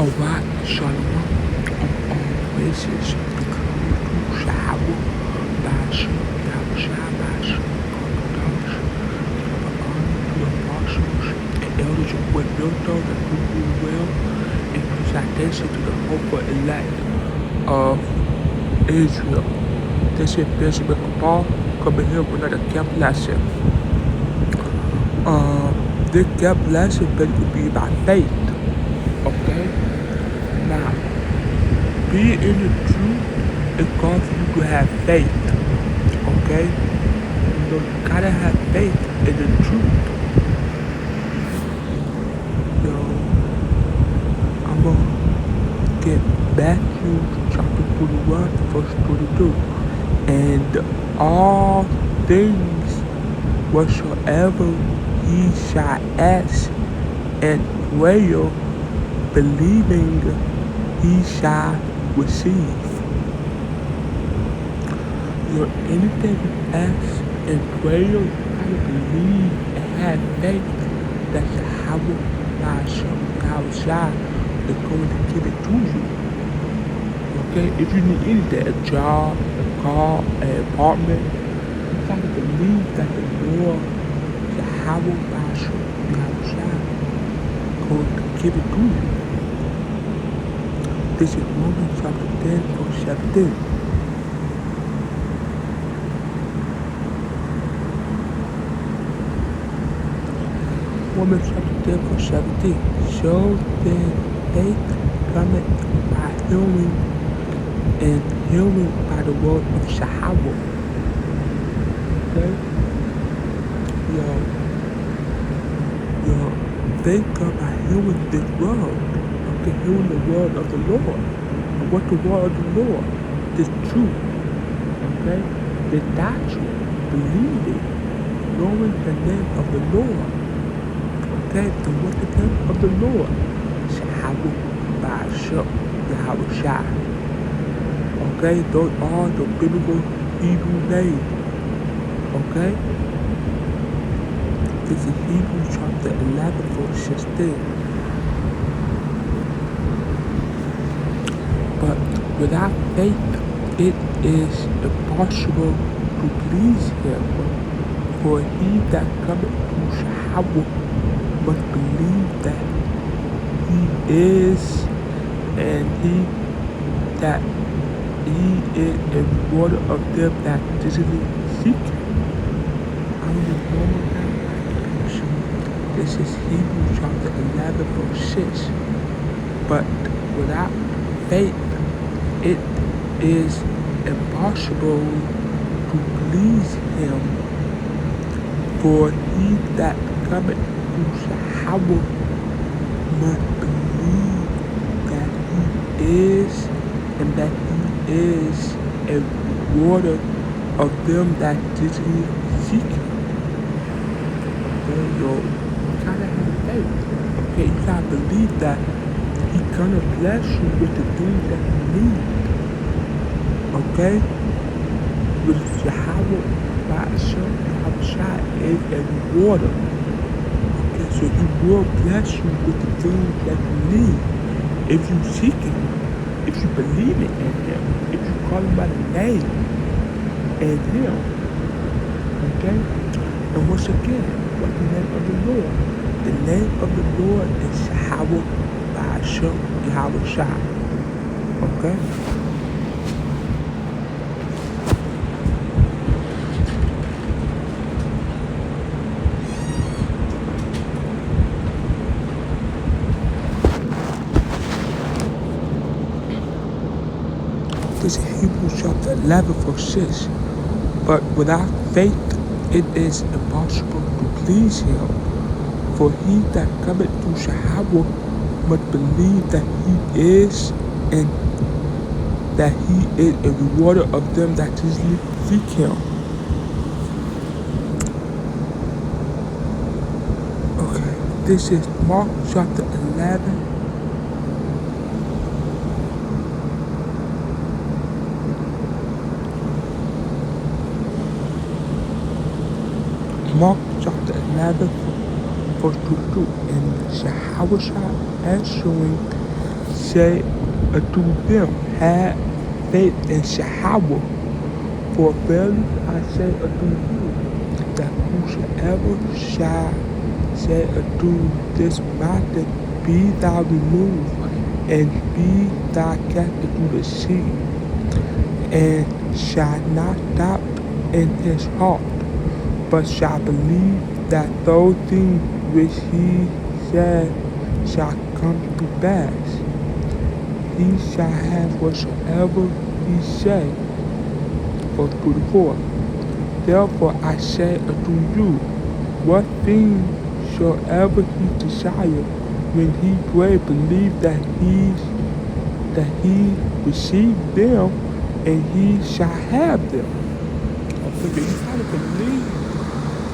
Alright, Shalom. Praises be to Shahwa, Basha, Yahushua, Basha, Kodash, to the apostles and elders of what built up and who rule well, and whose attention to the hope of elect of Israel. This is Bishop Paul coming here with another camp lesson. This camp lesson basically be by faith. Okay? Now, being in the truth, it causes you to have faith. Okay? You gotta have faith in the truth. So, I'm gonna get Matthew chapter 41, verse 22. And all things whatsoever ye shall ask in prayer, believing ye shall receive. Anything you ask in prayer, you gotta believe and have faith that Yahweh is going to give it to you. Okay? If you need anything, a job, a car, an apartment, you gotta believe that the Lord, Yahweh is going to give it to you. This is Romans chapter 10, verse 17. Romans chapter 10, verse 17. So then faith cometh by hearing, and hearing by the word of Yahweh. Okay? Your faith comes by hearing this word. Okay, hearing the word of the Lord. And what the word of the Lord? This truth. Okay? The doctrine. Believing. Knowing the name of the Lord. Okay? And what the name of the Lord? Yahweh Bashar. Yahushua. Okay? Those are the biblical Hebrew names. Okay? This is Hebrews chapter 11, verse 16. But without faith, it is impossible to please him. For he that cometh to Yahweh must believe that he is, and that he is a rewarder of them that diligently seek him. This is Hebrews chapter 11, verse 6. But without faith, it is impossible to please him. For he that cometh to Yahweh must believe that he is, and that he is a rewarder of them that diligently seek him. You gotta have faith. Okay, you gotta believe that he's gonna bless you with the things that you need. Okay? With Yahweh, Yahushua is a rewarder. Okay, so he will bless you with the things that you need. If you seek him, if you believe in him, if you call him by the name and him. Okay? And once again, what's the name of the Lord? The name of the Lord is Yahweh Bashar Yahushua. Okay? This is Hebrews chapter 11, verse 6. But without faith, it is impossible to please him. For he that cometh to Yahweh must believe that he is, and that he is a rewarder of them that diligently seek him. Okay, this is Mark chapter 11. Mark chapter 11, verse 22. And Yahweh answering say unto them, have faith in Yahweh. For verily I say unto you, that whosoever shall say unto this mountain, be thou removed, and be thou cast into the sea, and shall not doubt in his heart, but shall believe that those things which he said shall come to pass, he shall have whatsoever he say. Verse 24. Therefore I say unto you, what things soever he desire, when he pray, believe that he received them, and he shall have them. Okay, you gotta believe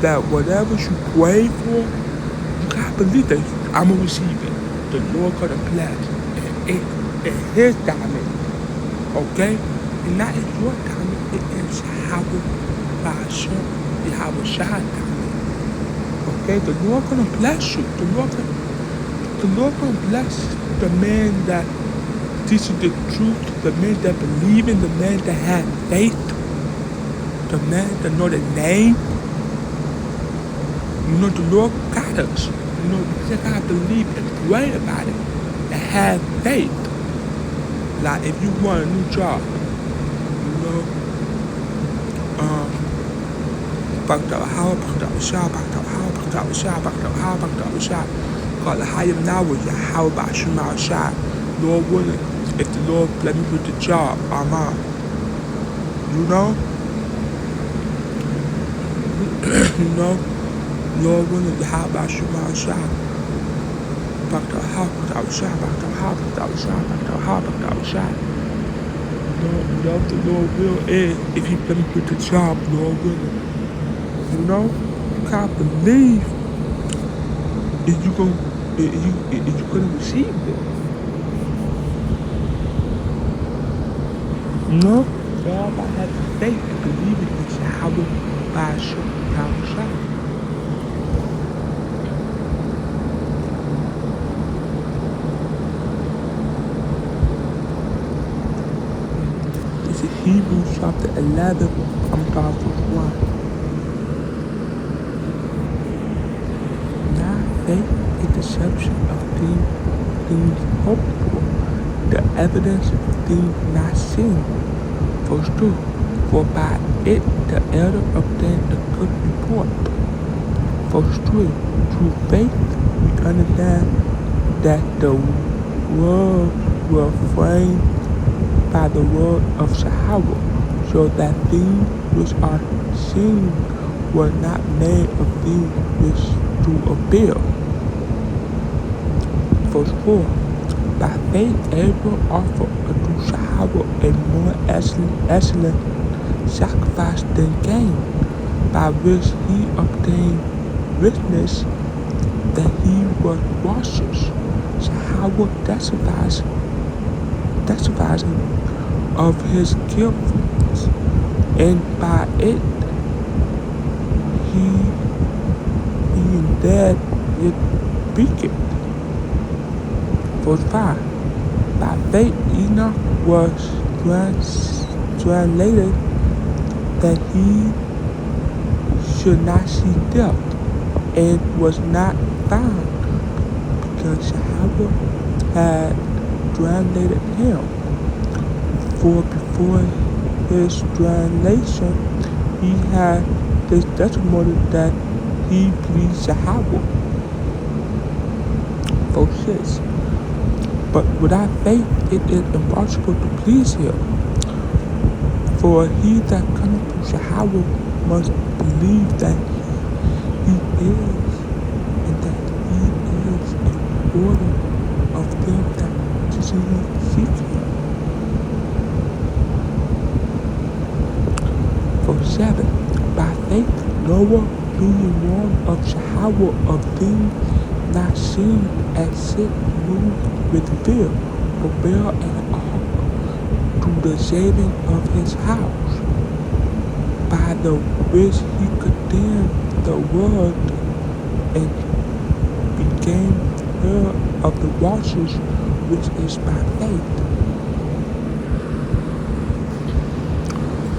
that whatever you pray for, you gotta believe that I'm gonna receive it. The Lord gonna bless in his timing. Okay? And not in your timing, it is Yahweh Ba'ashem, Yahweh Shai timing. Okay? The Lord gonna bless you. The Lord gonna bless the man that teaches the truth, the man that believe in, the man that has faith, the man that know the name. You know, the Lord got us. You know, we just gotta believe and pray about it and have faith. Like if you want a new job, you know, God, Lahayim now with Yahweh Ba'ashim Al-Shai. Lord willing, if the Lord let me with the job, Amen. You know? You know? Lord willing, Yahweh Ba'ashim Al-Shai. Love the Lord will, and if he let me with the job, Lord willing. You know? You can't believe if you gonna receive it. You know? Everybody has faith and believe it in Yahweh Ba'ashem Yahushua. This is Hebrews chapter 11, I'm talking verse 1. Faith is the substance of things hoped for, the evidence of things not seen. Verse 2. For by it the elder obtained a good report. Verse 3. Through faith we understand that the world was framed by the word of Yahweh, so that things which are seen were not made of things which do appear. Verse 4. By faith Abel offered unto Yahweh a more excellent sacrifice than Cain, by which he obtained witness that he was righteous. Yahweh testifies of his guiltfulness, and by it he being dead yet speaketh. Verse 5. By faith Enoch was translated that he should not see death, and was not found, because Yahweh had translated him. For before his translation he had this testimony that he pleased Yahweh. Verse 6. But without faith it is impossible to please him. For he that cometh to Yahweh must believe that he is, and that he is an order of them that diligently seek him. Verse 7. By faith Noah, being warned of Yahweh of things not seen, as it moved with fear, prepared an ark to the saving of his house, by the which he condemned the world, and became heir of the waters which is by faith.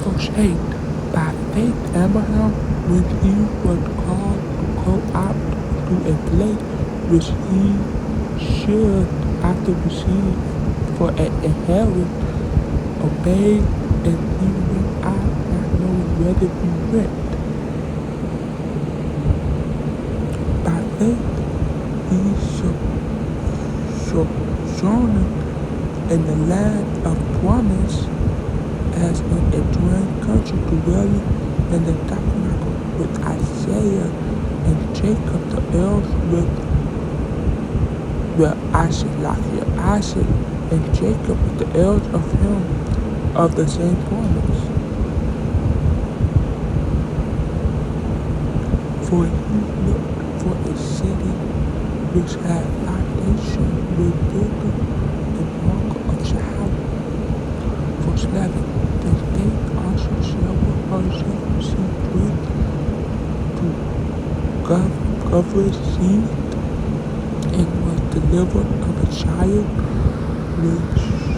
Verse 8. By faith Abraham, when he was called to go out to a place which he should after receive for an inheritance, obeyed, and he went out not knowing whether he went. By faith he sojourned in the land of promise, as in a strange country, dwelling in the tabernacle with Isaiah and Jacob, the heirs with Isaac and Jacob, the heirs of him of the same promise. For he looked for a city which had foundation, with builder and worker of Shahab. Verse 11. The faith also Sarah herself received strength to cover seed, and was delivered of a child when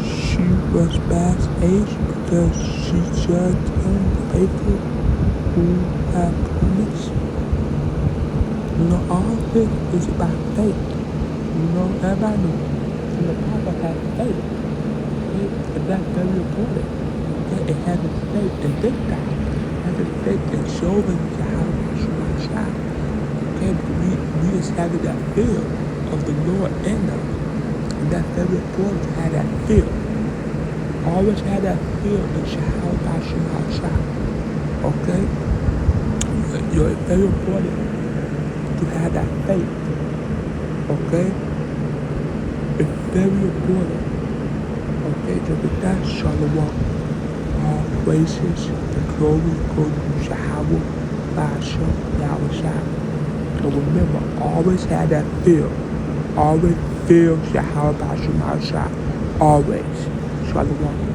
she was past age, because she judged him faithful who had promised. All this is by faith. Everybody knows. The Bible has faith. And that's very important. And having faith in this time, having faith in showing Yahweh Shah. Okay, we just having that fear of the Lord in us. And that's very important to have that fear. Always have that fear in Shah. Okay? It's very important to have that faith. Okay? It's very important. Okay, so with that, Shalom. All praises and glory go to Yahweh Ba'ashem Yahushua. So remember, always have that fear. Always fear Yahweh Ba'ashem Yahushua. Always. Shalom.